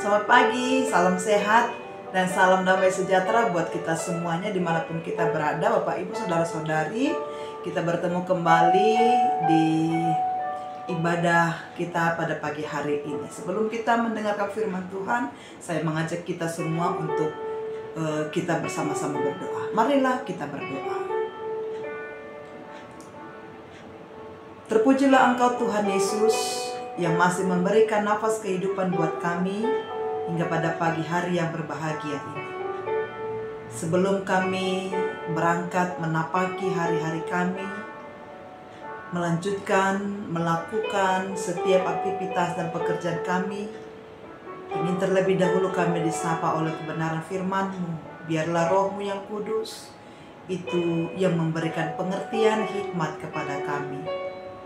Selamat pagi, salam sehat, dan salam damai sejahtera buat kita semuanya dimanapun kita berada. Bapak, Ibu, Saudara-saudari, kita bertemu kembali di ibadah kita pada pagi hari ini. Sebelum kita mendengarkan firman Tuhan, saya mengajak kita semua untuk kita bersama-sama berdoa. Marilah kita berdoa. Terpujilah Engkau Tuhan Yesus yang masih memberikan nafas kehidupan buat kami hingga pada pagi hari yang berbahagia ini. Sebelum kami berangkat menapaki hari-hari kami, melakukan setiap aktivitas dan pekerjaan kami, ingin terlebih dahulu kami disapa oleh kebenaran firman-Mu. Biarlah Roh-Mu yang kudus itu yang memberikan pengertian hikmat kepada kami.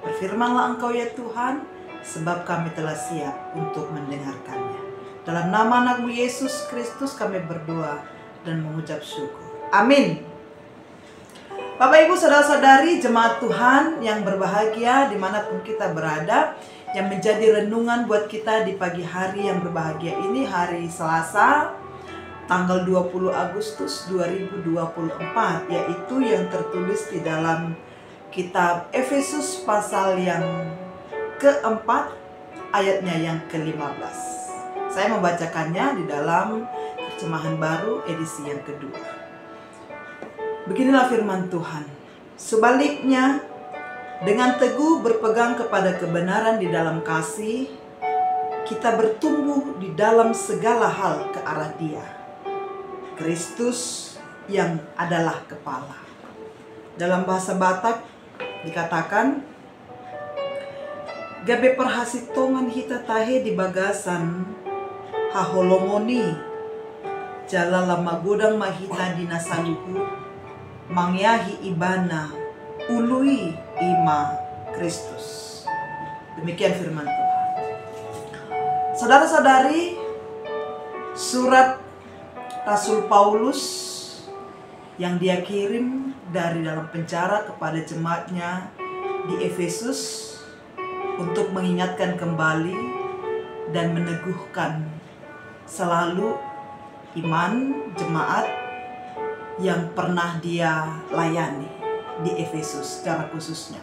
Berfirmanlah Engkau ya Tuhan, sebab kami telah siap untuk mendengarkannya. Dalam nama Anak-Mu Yesus Kristus kami berdoa dan mengucap syukur. Amin. Bapak, Ibu, Saudara-saudari, jemaat Tuhan yang berbahagia dimanapun kita berada, yang menjadi renungan buat kita di pagi hari yang berbahagia ini, hari Selasa, tanggal 20 Agustus 2024, yaitu yang tertulis di dalam kitab Efesus pasal yang keempat, ayatnya yang ke-15. Saya membacakannya di dalam terjemahan baru edisi yang kedua. Beginilah firman Tuhan. Sebaliknya, dengan teguh berpegang kepada kebenaran di dalam kasih, kita bertumbuh di dalam segala hal ke arah Dia, Kristus yang adalah kepala. Dalam bahasa Batak dikatakan, gabe perhasitongan hita tahe di bagasan haholongoni jala lama godang mahita dinasaluhu mangyahi ibana ului ima Kristus. Demikian firman Tuhan. Saudara-saudari, surat Rasul Paulus yang dia kirim dari dalam penjara kepada jemaatnya di Efesus untuk mengingatkan kembali dan meneguhkan selalu iman jemaat yang pernah dia layani di Efesus secara khususnya.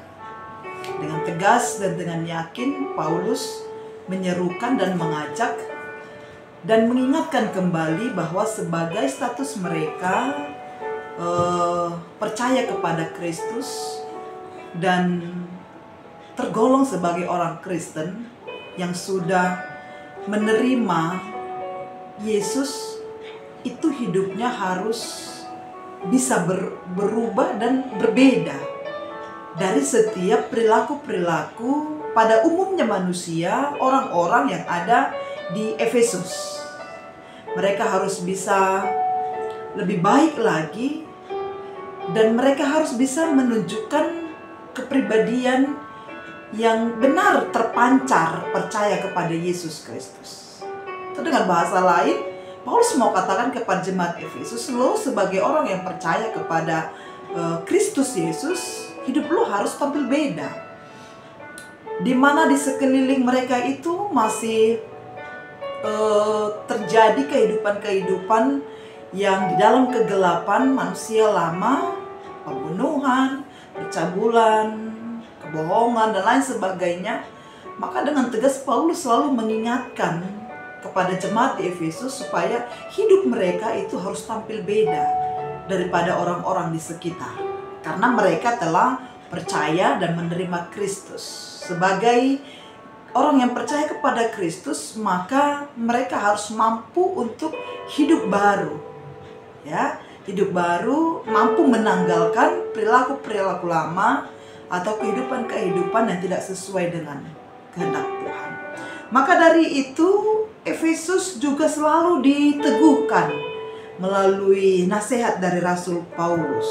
Dengan tegas dan dengan yakin, Paulus menyerukan dan mengajak dan mengingatkan kembali bahwa sebagai status mereka percaya kepada Kristus dan tergolong sebagai orang Kristen yang sudah menerima Yesus, itu hidupnya harus bisa berubah dan berbeda dari setiap perilaku-perilaku pada umumnya manusia, orang-orang yang ada di Efesus. Mereka harus bisa lebih baik lagi, dan mereka harus bisa menunjukkan kepribadian yang benar terpancar percaya kepada Yesus Kristus. Itu dengan bahasa lain, Paulus mau katakan kepada jemaat Efesus, lo sebagai orang yang percaya kepada Kristus Yesus, hidup lo harus tampil beda. Di mana di sekeliling mereka itu masih terjadi kehidupan-kehidupan yang di dalam kegelapan manusia lama, pembunuhan, percabulan, kebohongan, dan lain sebagainya. Maka dengan tegas Paulus selalu mengingatkan kepada jemaat di Efesus supaya hidup mereka itu harus tampil beda daripada orang-orang di sekitar, karena mereka telah percaya dan menerima Kristus. Sebagai orang yang percaya kepada Kristus, maka mereka harus mampu untuk hidup baru, ya, hidup baru, mampu menanggalkan perilaku-perilaku lama atau kehidupan-kehidupan yang tidak sesuai dengan kehendak Tuhan. Maka dari itu, Efesus juga selalu diteguhkan melalui nasihat dari Rasul Paulus.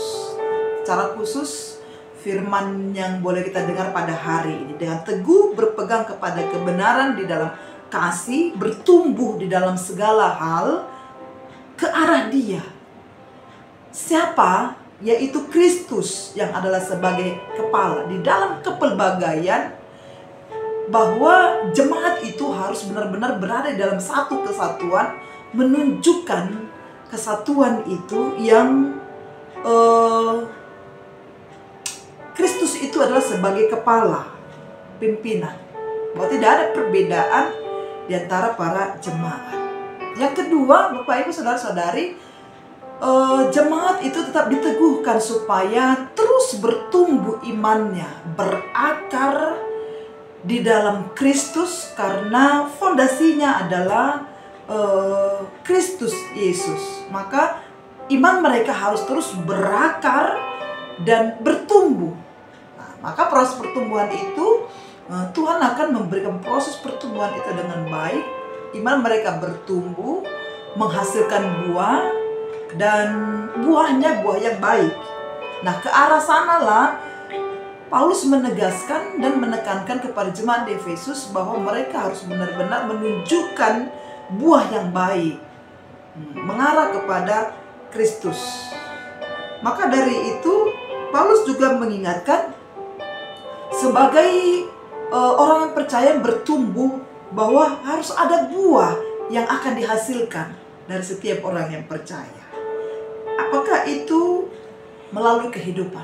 Secara khusus, firman yang boleh kita dengar pada hari ini, dengan teguh berpegang kepada kebenaran di dalam kasih, bertumbuh di dalam segala hal ke arah Dia. Siapa? Yaitu Kristus yang adalah sebagai kepala. Di dalam kepelbagaian bahwa jemaat itu harus benar-benar berada dalam satu kesatuan, menunjukkan kesatuan itu yang Kristus itu adalah sebagai kepala, pimpinan. Bahwa tidak ada perbedaan di antara para jemaat. Yang kedua, Bapak Ibu Saudara-saudari, jemaat itu tetap diteguhkan supaya terus bertumbuh imannya, berakar di dalam Kristus, karena fondasinya adalah Kristus Yesus. Maka iman mereka harus terus berakar dan bertumbuh. Nah, maka proses pertumbuhan itu Tuhan akan memberikan proses pertumbuhan itu dengan baik. Iman mereka bertumbuh, menghasilkan buah, dan buahnya buah yang baik. Nah, ke arah sanalah Paulus menegaskan dan menekankan kepada jemaat di Efesus bahwa mereka harus benar-benar menunjukkan buah yang baik, mengarah kepada Kristus. Maka dari itu Paulus juga mengingatkan sebagai orang yang percaya bertumbuh bahwa harus ada buah yang akan dihasilkan dari setiap orang yang percaya. Apakah itu melalui kehidupan?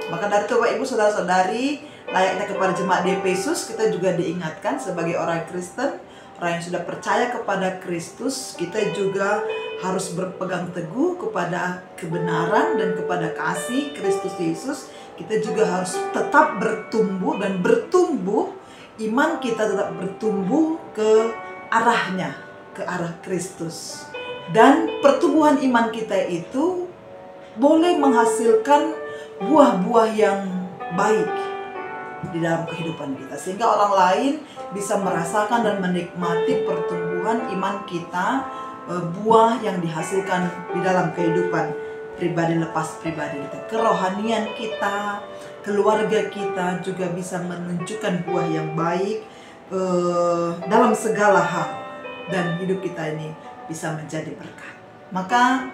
Maka dari itu Bapak Ibu Saudara-saudari, layaknya kepada jemaat di Efesus, kita juga diingatkan sebagai orang Kristen, orang yang sudah percaya kepada Kristus, kita juga harus berpegang teguh kepada kebenaran dan kepada kasih Kristus Yesus. Kita juga harus tetap bertumbuh dan bertumbuh, iman kita tetap bertumbuh ke arahnya, ke arah Kristus. Dan pertumbuhan iman kita itu boleh menghasilkan buah-buah yang baik di dalam kehidupan kita, sehingga orang lain bisa merasakan dan menikmati pertumbuhan iman kita, buah yang dihasilkan di dalam kehidupan pribadi lepas pribadi kita, kerohanian kita, keluarga kita juga bisa menunjukkan buah yang baik dalam segala hal, dan hidup kita ini bisa menjadi berkat. Maka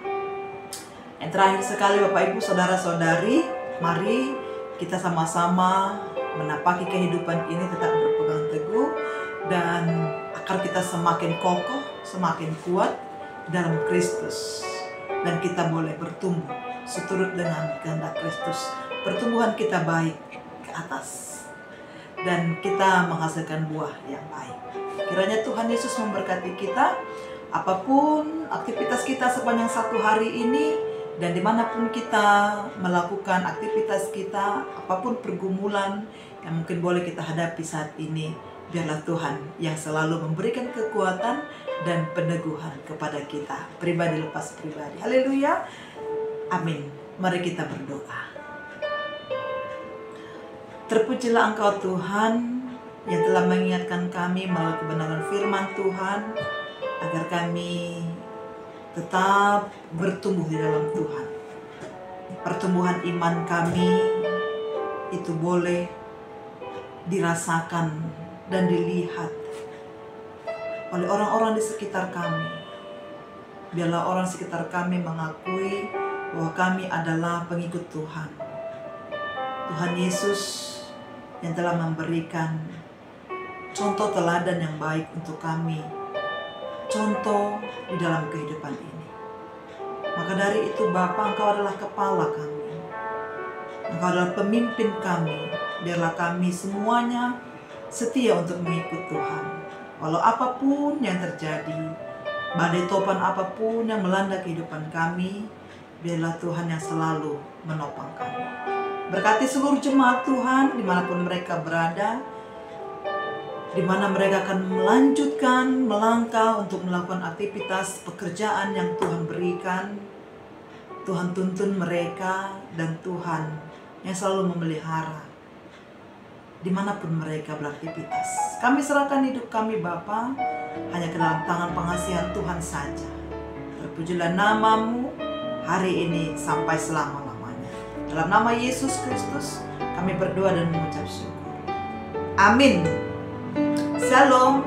yang terakhir sekali Bapak Ibu Saudara-saudari, mari kita sama-sama menapaki kehidupan ini tetap berpegang teguh, dan agar kita semakin kokoh, semakin kuat dalam Kristus, dan kita boleh bertumbuh seturut dengan kehendak Kristus. Pertumbuhan kita baik ke atas, dan kita menghasilkan buah yang baik. Kiranya Tuhan Yesus memberkati kita, apapun aktivitas kita sepanjang satu hari ini, dan dimanapun kita melakukan aktivitas kita, apapun pergumulan yang mungkin boleh kita hadapi saat ini, biarlah Tuhan yang selalu memberikan kekuatan dan peneguhan kepada kita, pribadi lepas pribadi. Haleluya, amin. Mari kita berdoa. Terpujilah Engkau Tuhan yang telah mengingatkan kami melalui kebenaran firman Tuhan, agar kami tetap bertumbuh di dalam Tuhan. Pertumbuhan iman kami itu boleh dirasakan dan dilihat oleh orang-orang di sekitar kami. Biarlah orang sekitar kami mengakui bahwa kami adalah pengikut Tuhan. Tuhan Yesus yang telah memberikan contoh teladan yang baik untuk kami, contoh di dalam kehidupan ini. Maka dari itu Bapa, Engkau adalah kepala kami, Engkau adalah pemimpin kami. Biarlah kami semuanya setia untuk mengikut Tuhan. Walau apapun yang terjadi, badai topan apapun yang melanda kehidupan kami, biarlah Tuhan yang selalu menopang kami. Berkati seluruh jemaat Tuhan dimanapun mereka berada, di mana mereka akan melanjutkan melangkah untuk melakukan aktivitas pekerjaan yang Tuhan berikan. Tuhan tuntun mereka, dan Tuhan yang selalu memelihara dimanapun mereka beraktivitas. Kami serahkan hidup kami Bapa hanya ke dalam tangan pengasihan Tuhan saja. Terpujilah nama-Mu hari ini sampai selama-lamanya. Dalam nama Yesus Kristus kami berdoa dan mengucap syukur. Amin. Shalom.